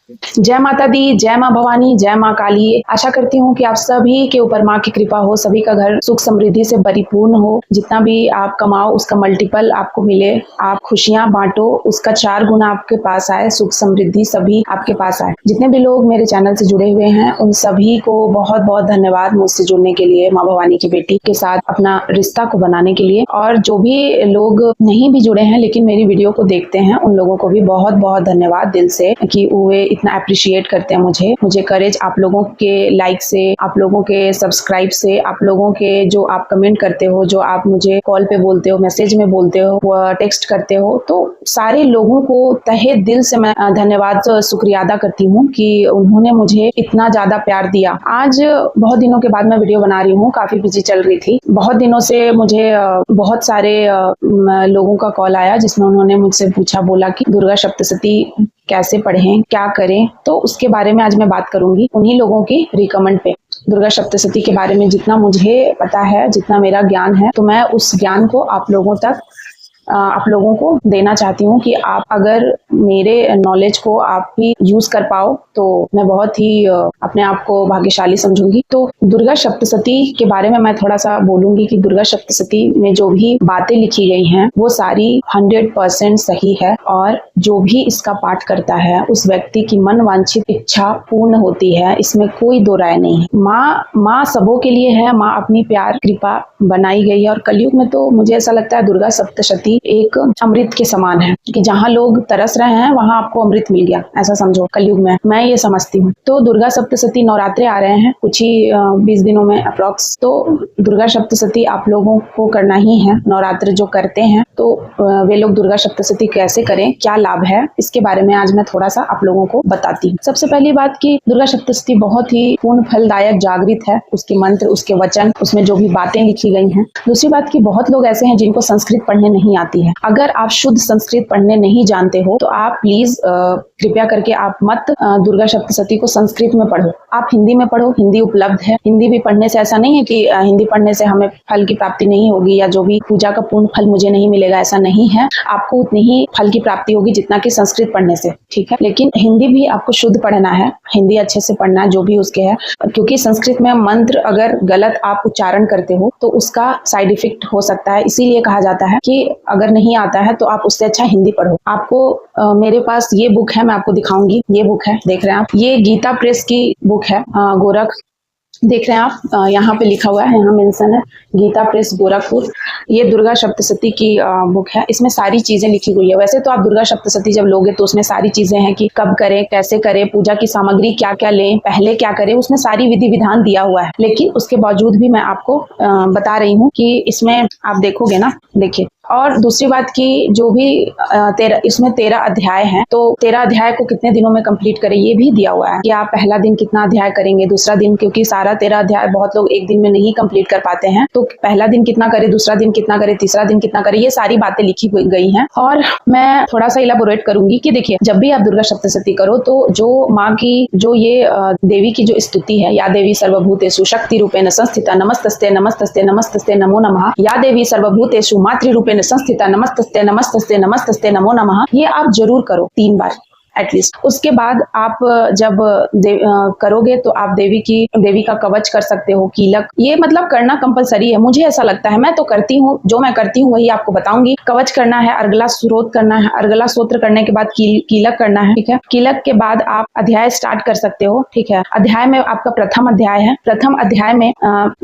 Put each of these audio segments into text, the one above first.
जय माता दी, जय माँ भवानी, जय माँ काली। आशा करती हूँ कि आप सभी के ऊपर माँ की कृपा हो, सभी का घर सुख समृद्धि से परिपूर्ण हो। जितना भी आप कमाओ उसका मल्टीपल आपको मिले, आप खुशियाँ बांटो उसका 4 गुना आपके पास आए, सुख समृद्धि सभी आपके पास आए। जितने भी लोग मेरे चैनल से जुड़े हुए हैं उन सभी को बहुत बहुत धन्यवाद मुझसे जुड़ने के लिए, माँ भवानी की बेटी के साथ अपना रिश्ता को बनाने के लिए। और जो भी लोग नहीं भी जुड़े हैं लेकिन मेरी वीडियो को देखते हैं उन लोगों को भी बहुत बहुत धन्यवाद दिल से कि वे इतना अप्रिशिएट करते हैं मुझे करेज आप लोगों के लाइक से, आप लोगों के सब्सक्राइब से, आप लोगों के जो आप कमेंट करते हो, जो आप मुझे कॉल पे बोलते हो, मैसेज में बोलते हो, टेक्स्ट करते हो, तो सारे लोगों को तहे दिल से मैं धन्यवाद शुक्रिया अदा करती हूँ कि उन्होंने मुझे इतना ज्यादा प्यार दिया। आज बहुत दिनों के बाद मैं वीडियो बना रही हूँ, काफी बिजी चल रही थी। बहुत दिनों से मुझे बहुत सारे लोगों का कॉल आया जिसमें उन्होंने मुझसे पूछा, बोला कि दुर्गा सप्तशती कैसे पढ़ें, क्या करें, तो उसके बारे में आज मैं बात करूंगी उन्हीं लोगों की रिकमेंड पे। दुर्गा सप्तशती के बारे में जितना मुझे पता है, जितना मेरा ज्ञान है, तो मैं उस ज्ञान को आप लोगों को देना चाहती हूँ कि आप अगर मेरे नॉलेज को आप भी यूज कर पाओ तो मैं बहुत ही अपने आप को भाग्यशाली समझूंगी। तो दुर्गा सप्तशती के बारे में मैं थोड़ा सा बोलूंगी कि दुर्गा सप्तशती में जो भी बातें लिखी गई हैं वो सारी 100% सही है, और जो भी इसका पाठ करता है उस व्यक्ति की मन वांछित इच्छा पूर्ण होती है, इसमें कोई दो राय नहीं है। माँ सबों के लिए है, माँ अपनी प्यार कृपा बनाई गई है। और कलयुग में तो मुझे ऐसा लगता है दुर्गा सप्तशती एक अमृत के समान है कि जहाँ लोग तरस रहे हैं वहां आपको अमृत मिल गया, ऐसा समझो कलयुग में, मैं ये समझती हूँ। तो दुर्गा सप्तशती नवरात्रे आ रहे हैं कुछ ही 20 दिनों में अप्रॉक्स, तो दुर्गा सप्तशती आप लोगों को करना ही है। नवरात्र जो करते हैं तो वे लोग दुर्गा सप्तशती कैसे करें, क्या लाभ है, इसके बारे में आज मैं थोड़ा सा आप लोगों को बताती हूँ। सबसे पहली बात कि दुर्गा सप्तशती बहुत ही पूर्ण फलदायक जागृत है, उसके मंत्र, उसके वचन, उसमें जो भी बातें लिखी गई हैं। दूसरी बात कि बहुत लोग ऐसे हैं जिनको संस्कृत पढ़ने नहीं आती है। अगर आप शुद्ध संस्कृत पढ़ने नहीं जानते हो तो आप प्लीज कृपया करके आप मत दुर्गा सप्तशती को संस्कृत में पढ़ो, आप हिंदी में पढ़ो। हिंदी उपलब्ध है। हिंदी भी पढ़ने से ऐसा नहीं है कि हिंदी पढ़ने से हमें फल की प्राप्ति नहीं होगी या जो भी पूजा का पूर्ण फल मुझे नहीं मिलेगा, ऐसा नहीं है। आपको उतनी ही फल की प्राप्ति होगी जितना कि संस्कृत पढ़ने से, ठीक है। लेकिन हिंदी भी आपको शुद्ध पढ़ना है, हिंदी अच्छे से पढ़ना है जो भी उसके है, क्योंकि संस्कृत में मंत्र अगर गलत आप उच्चारण करते हो तो उसका साइड इफेक्ट हो सकता है। इसीलिए कहा जाता है कि अगर नहीं आता है तो आप उससे अच्छा हिंदी पढ़ो। आपको मेरे पास ये बुक है, मैं आपको दिखाऊंगी। ये बुक है, देख रहे हैं आप, ये गीता प्रेस की बुक है। गोरख, देख रहे हैं आप, यहाँ पे लिखा हुआ है, यहाँ मेंशन है गीता प्रेस गोरखपुर। ये दुर्गा सप्तशती की बुक है, इसमें सारी चीजें लिखी हुई है। वैसे तो आप दुर्गा सप्तशती जब लोगे तो उसमें सारी चीजें हैं कि कब करें, कैसे करें, पूजा की सामग्री क्या क्या लें, पहले क्या करें, उसमें सारी विधि विधान दिया हुआ है। लेकिन उसके बावजूद भी मैं आपको बता रही हूँ कि इसमें आप देखोगे ना, देखिए। और दूसरी बात की जो भी इसमें 13 अध्याय हैं, तो 13 अध्याय को कितने दिनों में कंप्लीट करें ये भी दिया हुआ है कि आप पहला दिन कितना अध्याय करेंगे, दूसरा दिन, क्योंकि सारा 13 अध्याय बहुत लोग एक दिन में नहीं कंप्लीट कर पाते हैं, तो पहला दिन कितना करें, दूसरा दिन कितना करें, तीसरा दिन कितना करें, ये सारी बातें लिखी गई हैं। और मैं थोड़ा सा इलाबोरेट करूंगी कि देखिए, जब भी आप दुर्गा सप्तशती करो तो जो माँ की जो ये देवी की जो स्तुति है, या देवी सर्वभूतेषु शक्ति रूपेण संस्थिता नमस्तस्ते नमस्तस्ते नमस्तस्ते नमो नमः, या देवी सर्वभूतेषु मातृ रूपेण संस्थिता नमस्तस्ते नमस्तस्ते नमस्तस्ते नमो नमः, ये आप जरूर करो 3 बार एटलीस्ट। उसके बाद आप जब करोगे तो आप देवी का कवच कर सकते हो, कीलक, ये मतलब करना कंपलसरी है, मुझे ऐसा लगता है, मैं तो करती हूँ, जो मैं करती हूँ वही आपको बताऊंगी। कवच करना है, अर्गला स्त्रोत करना है, अर्गला स्तोत्र करने के बाद कीलक करना है, ठीक है। कीलक के बाद आप अध्याय स्टार्ट कर सकते हो, ठीक है। अध्याय में आपका प्रथम अध्याय है। प्रथम अध्याय में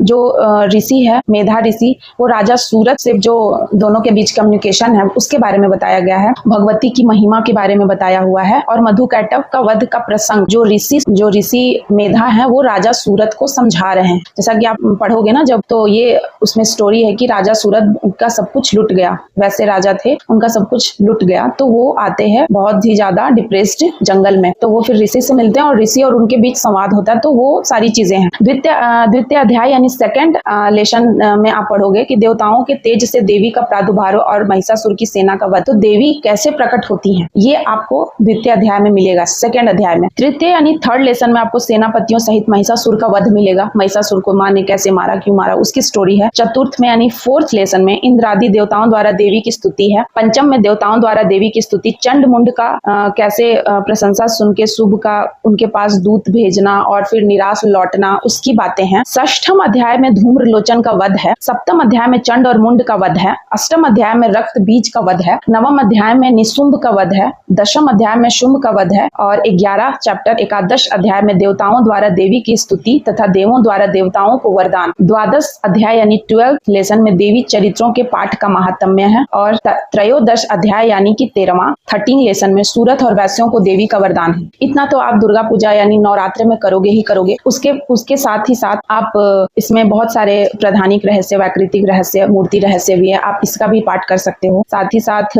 जो ऋषि है, मेधा ऋषि, वो राजा सूरत से जो दोनों के बीच कम्युनिकेशन है उसके बारे में बताया गया है। भगवती की महिमा के बारे में बताया हुआ है, और मधुकैटभ का वध का प्रसंग जो ऋषि मेधा है वो राजा सूरत को समझा रहे हैं। जैसा कि आप पढ़ोगे ना जब, तो ये उसमें स्टोरी है कि राजा सूरत का सब कुछ लुट गया, वैसे राजा थे, उनका सब कुछ लुट गया, तो वो आते हैं बहुत ही ज्यादा डिप्रेस्ड जंगल में, तो वो फिर ऋषि से मिलते हैं और ऋषि और उनके बीच संवाद होता है, तो वो सारी चीजें हैं। द्वितीय अध्याय यानी सेकंड लेसन में आप पढ़ोगे कि देवताओं के तेज से देवी का प्रादुर्भाव और महिषासुर की सेना का वध, तो देवी कैसे प्रकट होती है, ये आपको द्वितीय तृतीय अध्याय में मिलेगा, सेकंड अध्याय में। तृतीय यानी थर्ड लेसन में आपको सेनापतियों सहित महिषासुर का वध मिलेगा। महिषासुर को माँ ने कैसे मारा, क्यों मारा, उसकी स्टोरी है। चतुर्थ में यानी फोर्थ लेसन में इंद्र आदि देवताओं द्वारा देवी की स्तुति है। पंचम में देवताओं द्वारा देवी की स्तुति, चंड मुंड का कैसे प्रशंसा सुन के शुभ का उनके पास दूत भेजना और फिर निराश लौटना, उसकी बातें हैं। षष्ठम अध्याय में धूम्रलोचन का वध है। सप्तम अध्याय में चंड और मुंड का वध है। अष्टम अध्याय में रक्त बीज का वध है। नवम अध्याय में निशुंभ का वध है। दशम अध्याय में शुंभ का वध है। और 11 चैप्टर एकादश अध्याय में देवताओं द्वारा देवी की स्तुति तथा देवों द्वारा देवताओं को वरदान। द्वादश अध्याय यानी 12th लेसन में देवी चरित्रों के पाठ का महात्म्य है। और त्रयोदश अध्याय यानी कि 13वां 13 लेसन में सूरत और वैश्यों को देवी का वरदान है। इतना तो आप दुर्गा पूजा यानी नवरात्र में करोगे ही करोगे। उसके साथ ही साथ आप इसमें बहुत सारे प्रधानिक रहस्य, वैकृतिक रहस्य, मूर्ति रहस्य भी है, आप इसका भी पाठ कर सकते हो। साथ ही साथ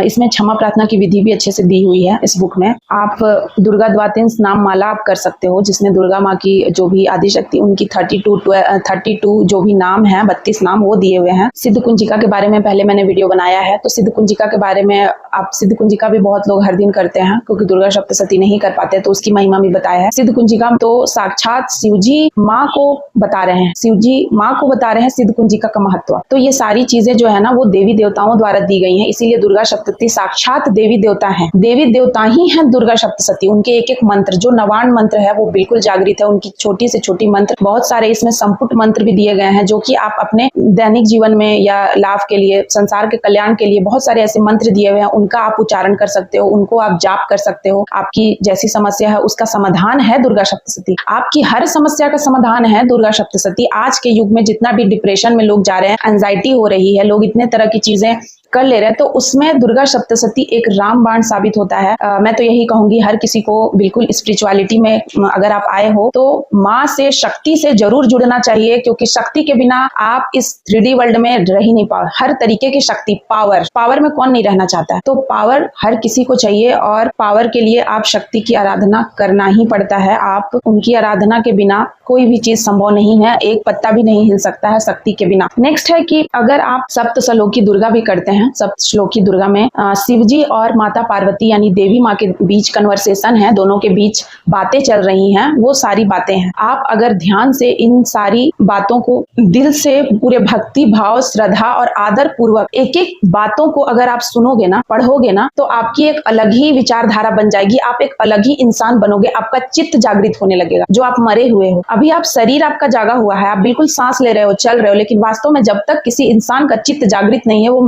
इसमें क्षमा प्रार्थना की विधि भी अच्छे से दी हुई है इस बुक में। आप दुर्गा द्वातिंस नाम माला आप कर सकते हो, जिसमें दुर्गा माँ की जो भी आदिशक्ति उनकी 32 जो भी नाम है, 32 नाम वो दिए हुए हैं। सिद्ध कुंजिका के बारे में पहले मैंने वीडियो बनाया है, तो सिद्ध कुंजिका के बारे में आप सिद्ध कुंजिका भी बहुत लोग हर दिन करते हैं, क्योंकि दुर्गा सप्तशती नहीं कर पाते, तो उसकी महिमा भी बताया है। सिद्ध कुंजिका तो साक्षात शिवजी माँ को बता रहे हैं, शिवजी माँ को बता रहे हैं सिद्ध कुंजिका का महत्व। तो ये सारी चीजें जो है ना वो देवी देवताओं द्वारा दी गई हैं, इसीलिए दुर्गा सप्तशती साक्षात देवी देवता हैं, देवी देवता ही हैं दुर्गा सप्तशती। उनके एक एक मंत्र, जो नवाण मंत्र है वो बिल्कुल जागृत है। उनकी छोटी से छोटी मंत्र, बहुत सारे इसमें संपुट मंत्र भी दिए गए हैं, जो कि आप अपने दैनिक जीवन में या लाभ के लिए, संसार के कल्याण के लिए बहुत सारे ऐसे मंत्र दिए हुए हैं, उनका आप उच्चारण कर सकते हो, उनको आप जाप कर सकते हो। आपकी जैसी समस्या है उसका समाधान है दुर्गा सप्तशती। आपकी हर समस्या का समाधान है दुर्गा सप्तशती। आज के युग में जितना भी डिप्रेशन में लोग जा रहे हैं, एंजाइटी हो रही है, लोग इतने तरह की चीजें कर ले रहे हैं, तो उसमें दुर्गा सप्तशती एक रामबाण साबित होता है। मैं तो यही कहूंगी हर किसी को बिल्कुल स्पिरिचुअलिटी में अगर आप आए हो तो माँ से, शक्ति से जरूर जुड़ना चाहिए, क्योंकि शक्ति के बिना आप इस 3D वर्ल्ड में रह ही नहीं पाओ। हर तरीके की शक्ति, पावर में कौन नहीं रहना चाहता है, तो पावर हर किसी को चाहिए, और पावर के लिए आप शक्ति की आराधना करना ही पड़ता है। आप उनकी आराधना के बिना कोई भी चीज संभव नहीं है, एक पत्ता भी नहीं हिल सकता है शक्ति के बिना। नेक्स्ट है कि अगर आप सप्तश्लोकी दुर्गा भी करते हैं, सप्तश्लोकी दुर्गा में शिवजी और माता पार्वती यानी देवी माँ के बीच कन्वर्सेशन है, दोनों के बीच बातें चल रही हैं, वो सारी बातें हैं। आप अगर ध्यान से इन सारी बातों को दिल से पूरे भक्ति भाव, श्रद्धा और आदर पूर्वक एक एक बातों को अगर आप सुनोगे ना, पढ़ोगे ना, तो आपकी एक अलग ही विचारधारा बन जाएगी, आप एक अलग ही इंसान बनोगे, आपका चित्त जागृत होने लगेगा। जो आप मरे हुए हो, अभी आप शरीर आपका जागा हुआ है, आप बिल्कुल सांस ले रहे हो, चल रहे हो, लेकिन वास्तव में जब तक किसी इंसान का चित्त जागृत नहीं है, वो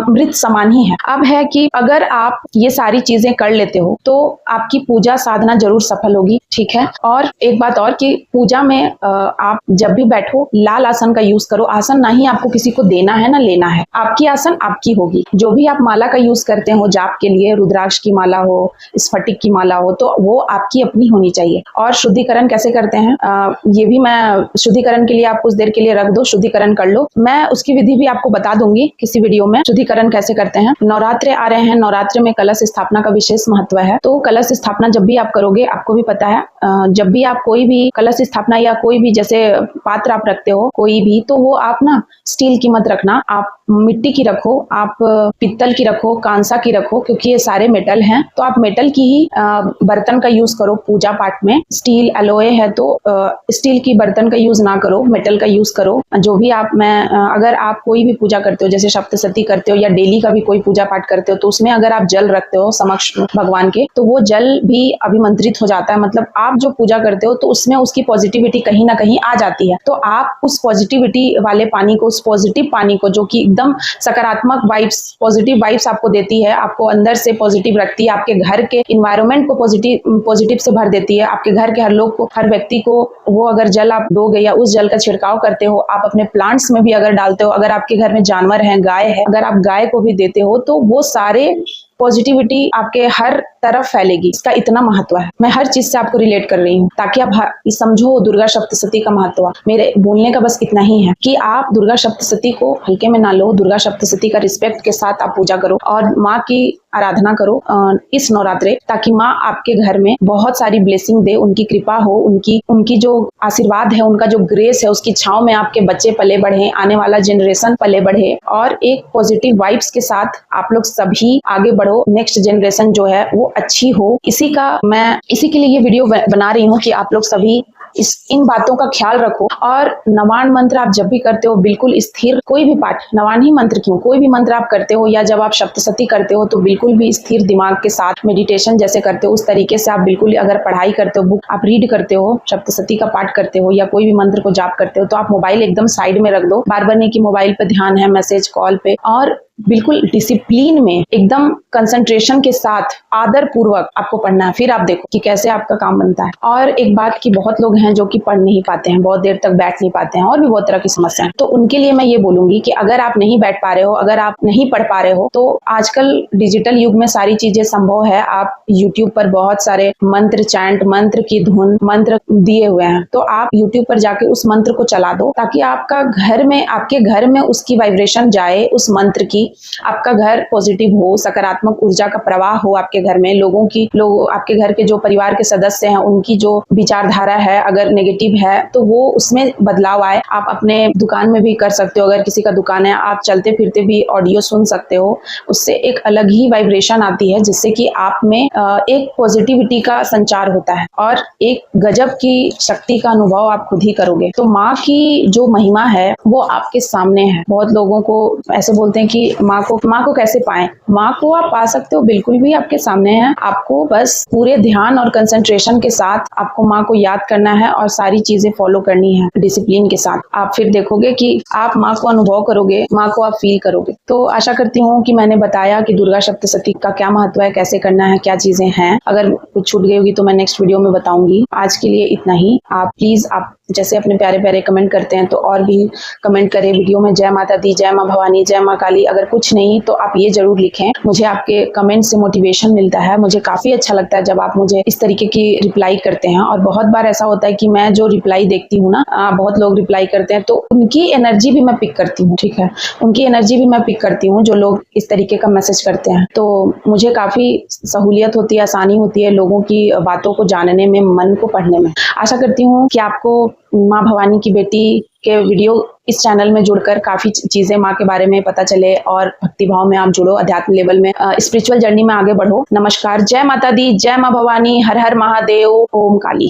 मृत समान ही है। अब है कि अगर आप ये सारी चीजें कर लेते हो तो आपकी पूजा साधना जरूर सफल होगी, ठीक है। और एक बात और कि पूजा में आप जब भी बैठो लाल आसन का यूज करो। आसन ना ही आपको किसी को देना है ना लेना है, आपकी आसन आपकी होगी। जो भी आप माला का यूज करते हो जाप के लिए, रुद्राक्ष की माला हो, स्फटिक की माला हो, तो वो आपकी अपनी होनी चाहिए। और शुद्धिकरण कैसे करते हैं, ये भी मैं शुद्धिकरण के लिए आप कुछ देर के लिए रख दो, शुद्धिकरण कर लो, मैं उसकी विधि भी आपको बता दूंगी किसी वीडियो में, शुद्धिकरण कैसे करते हैं। नवरात्रे आ रहे हैं, नवरात्र में कलश स्थापना का विशेष महत्व है। तो कलश स्थापना जब भी आप करोगे, आपको भी पता है, जब भी आप कोई भी कलश स्थापना या कोई भी जैसे पात्र आप रखते हो कोई भी, तो वो आप ना स्टील की मत रखना, आप मिट्टी की रखो, आप पित्तल की रखो, कांसा की रखो, क्योंकि ये सारे मेटल हैं। तो आप मेटल की ही बर्तन का यूज करो पूजा पाठ में। स्टील एलोए है तो स्टील की बर्तन का यूज ना करो, मेटल का यूज करो। जो भी अगर आप कोई भी पूजा करते हो, जैसे सप्तशती करते हो या डेली का भी कोई पूजा पाठ करते हो, तो उसमें अगर आप जल रखते हो समक्ष भगवान के, तो वो जल भी अभिमंत्रित हो जाता है। मतलब आप जो पूजा करते हो तो उसमें उसकी पॉजिटिविटी कहीं ना कहीं आ जाती है। तो आप उस पॉजिटिविटी वाले पानी को, उस पॉजिटिव पानी को, जो कि एकदम सकारात्मक वाइब्स, पॉजिटिव वाइब्स आपको देती है, आपको अंदर से पॉजिटिव रखती है, आपके घर के इन्वायरमेंट को पॉजिटिव से भर देती है, आपके घर के हर लोग को, हर व्यक्ति को वो अगर जल आप दोगे या उस जल का छिड़काव करते हो, आप अपने प्लांट्स में भी अगर डालते हो, अगर आपके घर में जानवर है, गाय है, अगर आप गाय को भी देते हो, तो वो सारे पॉजिटिविटी आपके हर तरफ फैलेगी। इसका इतना महत्व है। मैं हर चीज से आपको रिलेट कर रही हूँ ताकि आप समझो दुर्गा सप्तशती का महत्व। मेरे बोलने का बस इतना ही है कि आप दुर्गा सप्तशती को हल्के में ना लो, दुर्गा सप्तशती का रिस्पेक्ट के साथ आप पूजा करो और माँ की आराधना करो इस नवरात्रे, ताकि माँ आपके घर में बहुत सारी ब्लेसिंग दे, उनकी कृपा हो, उनकी जो आशीर्वाद है, उनका जो ग्रेस है, उसकी छांव में आपके बच्चे पले बढ़े, आने वाला जनरेशन पले बढ़े और एक पॉजिटिव वाइब्स के साथ आप लोग सभी आगे बढ़ो, नेक्स्ट जनरेशन जो है वो अच्छी हो। इसी के लिए ये वीडियो बना रही हूँ कि आप लोग सभी इन बातों का ख्याल रखो। और नवान मंत्र आप जब भी करते हो बिल्कुल स्थिर, कोई भी पाठ, नवान ही मंत्र क्यों, कोई भी मंत्र आप करते हो या जब आप सप्तशती करते हो तो बिल्कुल भी स्थिर दिमाग के साथ मेडिटेशन जैसे करते हो उस तरीके से आप बिल्कुल, अगर पढ़ाई करते हो, बुक आप रीड करते हो, सप्तशती का पाठ करते हो या कोई भी मंत्र को जाप करते हो, तो आप मोबाइल एकदम साइड में रख दो। बार बार नहीं कि मोबाइल पे ध्यान है, मैसेज कॉल पे, और बिल्कुल डिसिप्लिन में एकदम कंसंट्रेशन के साथ आदर पूर्वक आपको पढ़ना है। फिर आप देखो कि कैसे आपका काम बनता है। और एक बात कि बहुत लोग हैं जो कि पढ़ नहीं पाते हैं, बहुत देर तक बैठ नहीं पाते हैं और भी बहुत तरह की समस्या है, तो उनके लिए मैं ये बोलूंगी कि अगर आप नहीं बैठ पा रहे हो, अगर आप नहीं पढ़ पा रहे हो, तो आजकल डिजिटल युग में सारी चीजें संभव है। आप यूट्यूब पर बहुत सारे मंत्र, चैंट, मंत्र की धुन, मंत्र दिए हुए हैं, तो आप यूट्यूब पर जाके उस मंत्र को चला दो, ताकि आपके घर में उसकी वाइब्रेशन जाए, उस मंत्र की, आपका घर पॉजिटिव हो, सकारात्मक ऊर्जा का प्रवाह हो आपके घर में। आपके घर के जो परिवार के सदस्य हैं उनकी जो विचारधारा है अगर नेगेटिव है तो वो उसमें बदलाव आए। आप अपने दुकान में भी कर सकते हो, अगर किसी का दुकान है आप चलते फिरते भी ऑडियो सुन सकते हो, उससे एक अलग ही वाइब्रेशन आती है, जिससे कि आप में एक पॉजिटिविटी का संचार होता है और एक गजब की शक्ति का अनुभव आप खुद ही करोगे। तो माँ की जो महिमा है वो आपके सामने है। बहुत लोगों को ऐसे बोलते हैं कि माँ को कैसे पाएं। माँ को आप पा सकते हो, बिल्कुल भी आपके सामने है। आपको बस पूरे ध्यान और कंसंट्रेशन के साथ आपको माँ को याद करना है और सारी चीजें फॉलो करनी है डिसिप्लिन के साथ। आप फिर देखोगे कि आप माँ को अनुभव करोगे, माँ को आप फील करोगे। तो आशा करती हूँ कि मैंने बताया कि दुर्गा सप्तशती का क्या महत्व है, कैसे करना है, क्या चीजें हैं। अगर कुछ छूट गई होगी तो मैं नेक्स्ट वीडियो में बताऊंगी। आज के लिए इतना ही। आप प्लीज, आप जैसे अपने प्यारे प्यारे कमेंट करते हैं तो और भी कमेंट करें वीडियो में। जय माता दी, जय माँ भवानी, जय माँ काली। अगर कुछ नहीं तो आप ये जरूर लिखें, मुझे आपके कमेंट से मोटिवेशन मिलता है। मुझे काफी अच्छा लगता है जब आप मुझे इस तरीके की रिप्लाई करते हैं। और बहुत बार ऐसा होता है कि मैं जो रिप्लाई देखती हूँ ना, बहुत लोग रिप्लाई करते हैं तो उनकी एनर्जी भी मैं पिक करती हूँ। ठीक है, उनकी एनर्जी भी मैं पिक करती हूँ जो लोग इस तरीके का मैसेज करते हैं। तो मुझे काफी सहूलियत होती है, आसानी होती है लोगों की बातों को जानने में, मन को पढ़ने में। आशा करती हूँ कि आपको माँ भवानी की बेटी के वीडियो इस चैनल में जुड़कर काफी चीजें माँ के बारे में पता चले और भक्ति भाव में आप जुड़ो, अध्यात्म लेवल में, स्पिरिचुअल जर्नी में आगे बढ़ो। नमस्कार, जय माता दी, जय माँ भवानी, हर हर महादेव, ओम काली।